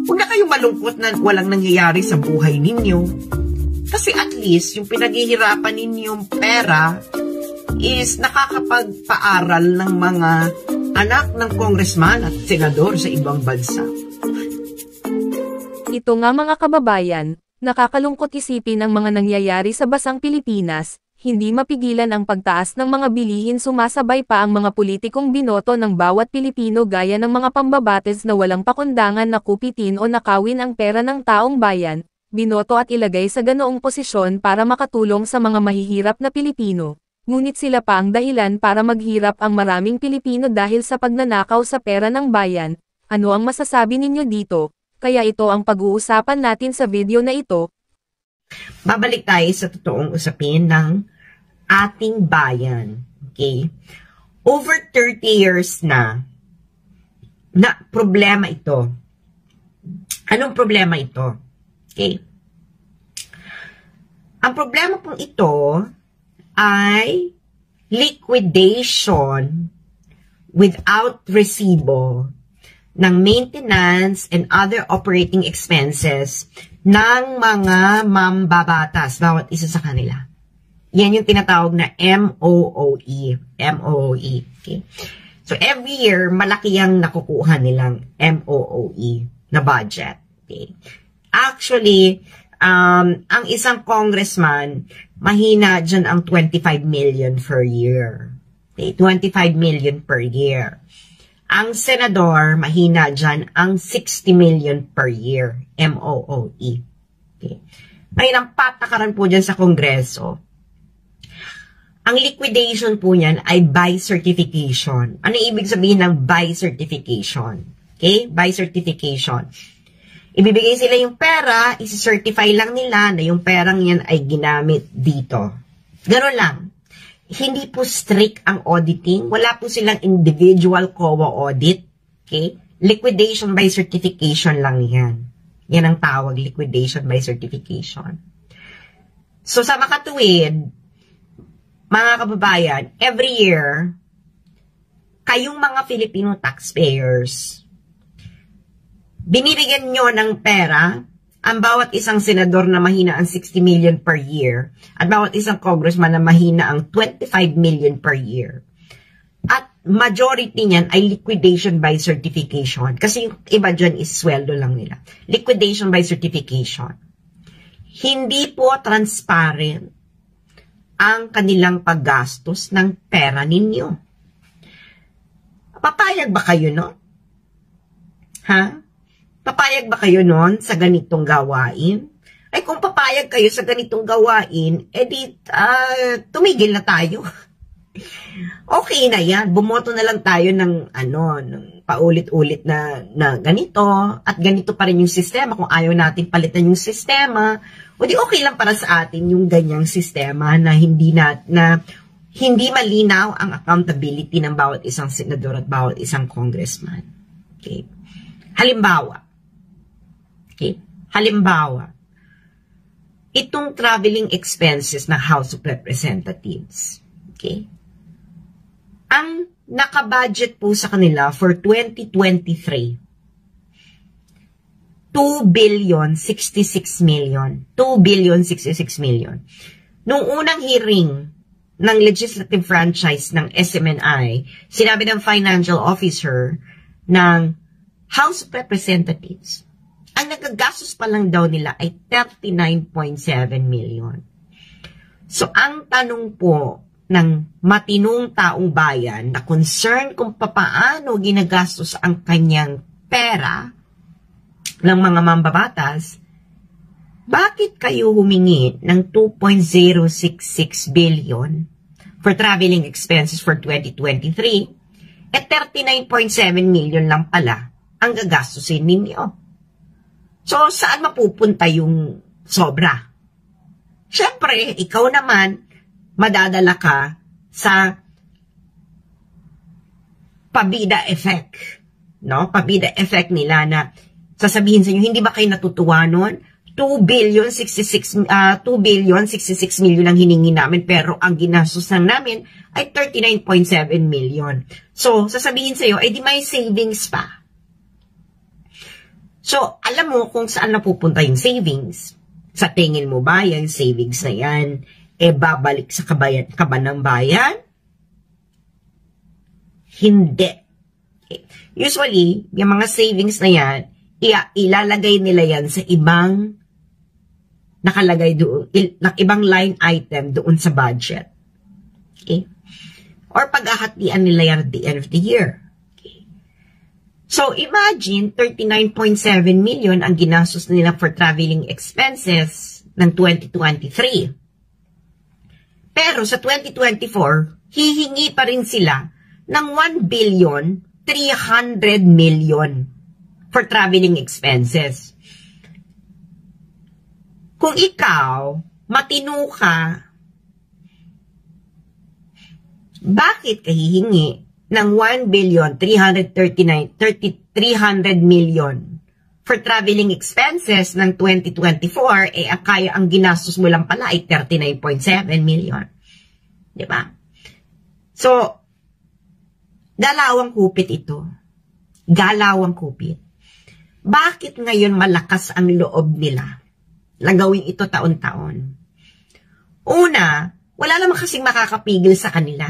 Huwag na kayong malungkot na walang nangyayari sa buhay ninyo. Kasi at least, yung pinaghihirapan ninyong pera is nakakapagpaaral ng mga anak ng congressman at senador sa ibang bansa. Ito nga mga kababayan, nakakalungkot isipin ang mga nangyayari sa basang Pilipinas, hindi mapigilan ang pagtaas ng mga bilihin, sumasabay pa ang mga politikong binoto ng bawat Pilipino gaya ng mga pambabates na walang pakundangan na kupitin o nakawin ang pera ng taong bayan, binoto at ilagay sa ganoong posisyon para makatulong sa mga mahihirap na Pilipino. Ngunit sila pa ang dahilan para maghirap ang maraming Pilipino dahil sa pagnanakaw sa pera ng bayan. Ano ang masasabi ninyo dito? Kaya ito ang pag-uusapan natin sa video na ito. Babalik tayo sa totoong usapin ng ating bayan. Okay? Over 30 years na problema ito. Anong problema ito? Okay? Ang problema pong ito ay liquidation without resibo ng maintenance and other operating expenses ng mga mambabatas, bawat isa sa kanila. Yan yung tinatawag na MOOE. MOOE. Okay? So, every year, malaki ang nakukuha nilang MOOE na budget. Okay? Actually, ang isang congressman, mahina dyan ang 25 million per year. Okay? 25 million per year. Ang senador, mahina dyan ang 60 million per year. MOOE. Okay? Ngayon, ang patakaran po dyan sa Kongreso, ang liquidation po niyan ay by certification. Ano ibig sabihin ng by certification? Okay? By certification. Ibibigay sila yung pera, isi-certify lang nila na yung perang yan ay ginamit dito. Gano'n lang. Hindi po strict ang auditing. Wala po silang individual COA audit. Okay? Liquidation by certification lang yan. Yan ang tawag, liquidation by certification. So sa makatuwid, mga kababayan, every year, kayong mga Filipino taxpayers, binibigyan nyo ng pera ang bawat isang senador na mahina ang 60 million per year at bawat isang congressman na mahina ang 25 million per year. At majority niyan ay liquidation by certification. Kasi yung iba dyan is sweldo lang nila. Liquidation by certification. Hindi po transparent ang kanilang paggastos ng pera ninyo. Papayag ba kayo, no? Ha? Papayag ba kayo nun sa ganitong gawain? Ay kung papayag kayo sa ganitong gawain, edi tumigil na tayo. Okay na yan. Bumoto na lang tayo ng ng paulit-ulit na ganito at ganito pa rin yung sistema. Kung ayaw natin palitan yung sistema, o di okay lang para sa atin yung ganyang sistema na hindi malinaw ang accountability ng bawat isang senador at bawat isang congressman. Okay? Halimbawa, itong traveling expenses ng House of Representatives. Okay? Ang nakabudget po sa kanila for 2023, 2,066 million. 2,066 million. Nung unang hearing ng legislative franchise ng SMNI, sinabi ng financial officer ng House of Representatives, ang nagagastos pa lang daw nila ay 39.7 million. So, ang tanong po ng matinong taong bayan na concern kung papaano ginagastos ang kanyang pera ng mga mambabatas, bakit kayo humingi ng 2.066 billion for traveling expenses for 2023 at 39.7 million lang pala ang gagastusin ninyo? So, saan mapupunta yung sobra? Siyempre, ikaw naman, madadala ka sa pabida effect. No? Pabida effect nila na sasabihin sa inyo, hindi ba kayo natutuwa nun? 2,066 million ang hiningi namin, pero ang ginastos lang namin ay 39.7 million. So, sasabihin sa iyo, di may savings pa. So, alam mo kung saan napupunta yung savings. Sa tingin mo ba, yung savings na yan, babalik sa kaban ng bayan? Hindi. Usually, yung mga savings na yan, ilalagay nila yan sa ibang nakalagay doon, ibang line item doon sa budget. Okay? Or paghahatian nila yan at the end of the year. Okay? So, imagine, 39.7 million ang ginastos nila for traveling expenses ng 2023. Pero sa 2024, hihingi pa rin sila ng 1,300,000,000 for traveling expenses. Kung ikaw, matino ka, bakit ka hihingi ng 1,300,000,000 for traveling expenses ng 2024, kaya ang ginastos mo lang pala ay 39.7 million. Diba? So, galawang kupit ito. Galawang kupit. Bakit ngayon malakas ang loob nila na gawin ito taon-taon? Una, wala naman kasing makakapigil sa kanila.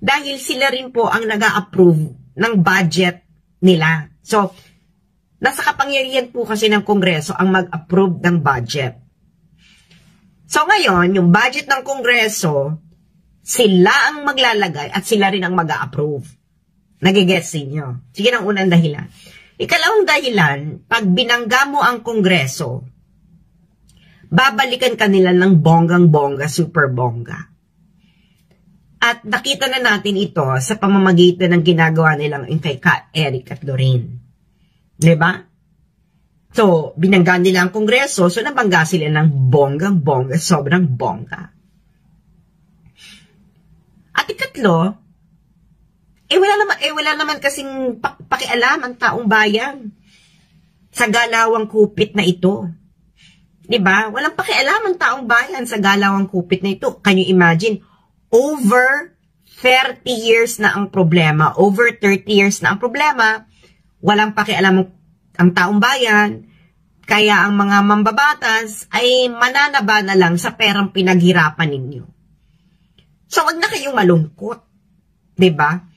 Dahil sila rin po ang nag-a-approve ng budget nila. So, nasa kapangyarihan po kasi ng Kongreso ang mag-approve ng budget. So, ngayon, yung budget ng Kongreso, sila ang maglalagay at sila rin ang mag-a-approve. Nagigets ninyo? Sige ng unang dahilan. Ikalawang dahilan, pag binangga mo ang Kongreso, babalikan kanila ng bonggang-bongga, super bongga. At nakita na natin ito sa pamamagitan ng ginagawa nilang kay Eric at Lorraine. Diba? So, binangga nila ang Kongreso, so nabangga sila ng bonggang-bongga, sobrang bongga. At ikatlo, wala naman kasing pakialam ang taong bayan sa galawang kupit na ito. Diba? Walang pakialam ang taong bayan sa galawang kupit na ito. Can you imagine? Over 30 years na ang problema. Over 30 years na ang problema. Walang pakialam ang taong bayan. Kaya ang mga mambabatas ay mananaba na lang sa perang pinaghirapan ninyo. So, wag na kayong malungkot. Diba?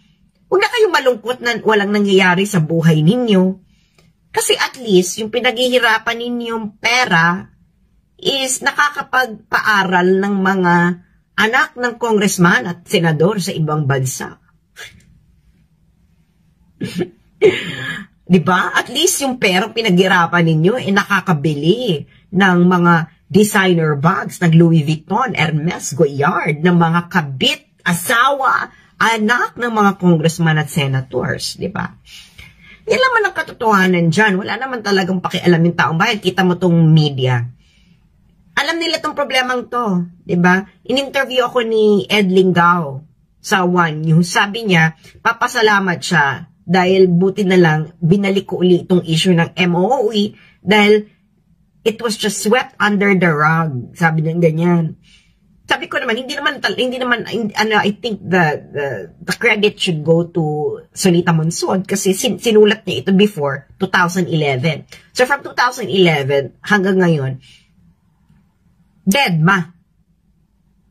Huwag na kayong malungkot na walang nangyayari sa buhay ninyo. Kasi at least, yung pinaghihirapan ninyong pera is nakakapagpaaral ng mga anak ng congressman at senador sa ibang bansa. Diba? At least yung perang pinaghirapan ninyo nakakabili ng mga designer bags ng Louis Vuitton, Hermes, Goyard, ng mga kabit, asawa, anak ng mga congressman at senators, di ba? Yan naman ang katotohanan dyan. Wala naman talagang pakialam yung taong bayan. Kita mo tong media. Alam nila tong problemang to, di ba? In-interview ako ni Ed Lingao sa One News. Sabi niya, papasalamat siya dahil buti na lang binalik ko uli itong issue ng MOOE dahil it was just swept under the rug. Sabi niya ganyan. Sabi ko naman, hindi naman, I think the credit should go to Solita Monsod kasi sinulat niya ito before 2011. So from 2011 hanggang ngayon, deadma.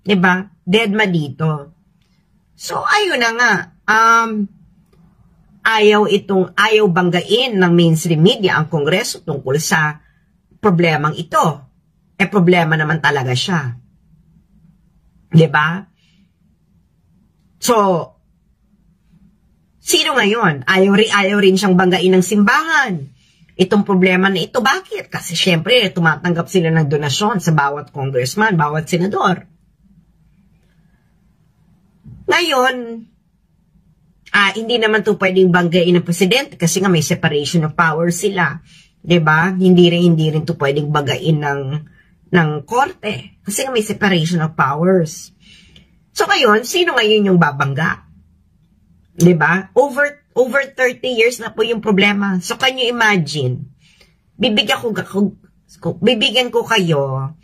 Diba? Deadma dito. So ayun na nga, ayaw banggain ng mainstream media ang Kongreso tungkol sa problemang ito. Problema naman talaga siya. Diba? So, sino ngayon? Ayaw rin siyang banggain ng simbahan. Itong problema na ito, bakit? Kasi syempre, tumatanggap sila ng donasyon sa bawat congressman, bawat senador. Ngayon, hindi naman ito pwedeng banggain ng presidente kasi nga may separation of power sila. Diba? Hindi rin ito pwedeng banggain ng korte. Kasi nga may separation of powers. So ngayon, sino ngayon yung babangga? Diba? Over 30 years na po yung problema. So can you imagine? Bibigyan ko kayo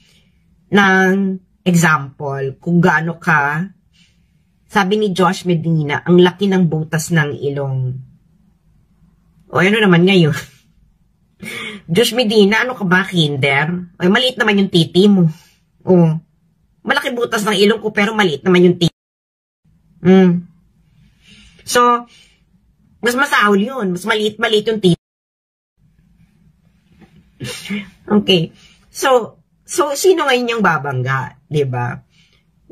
ng example kung gaano ka, sabi ni Josh Medina, ang laki ng butas ng ilong. O ano naman ngayon? Josh Medina, ano ka ba, kinder? Ay, maliit naman yung titi mo. Oh. Malaki butas ng ilong ko, pero maliit naman yung titi. So, mas masahol yun. Mas maliit yung titi. Okay. So, sino ngayon yung babangga? Diba?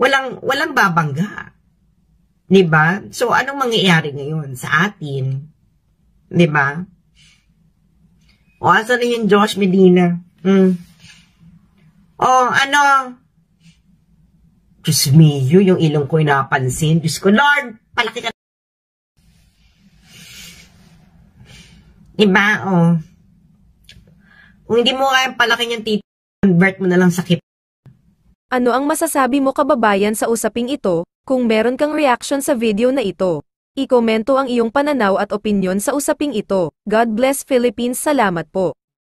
Walang babangga. Diba? So, anong mangyayari ngayon sa atin? Diba? O, asa na yung Josh Medina? O, ano? Diyos mio, yung ilong ko napansin. Diyos ko, Lord, palaki ka. Diba? O. Kung hindi mo kayang palaki yung tito, convert mo na lang sa kip. Ano ang masasabi mo kababayan sa usaping ito? Kung meron kang reaction sa video na ito, i-komento ang iyong pananaw at opinyon sa usaping ito. God bless Philippines. Salamat po.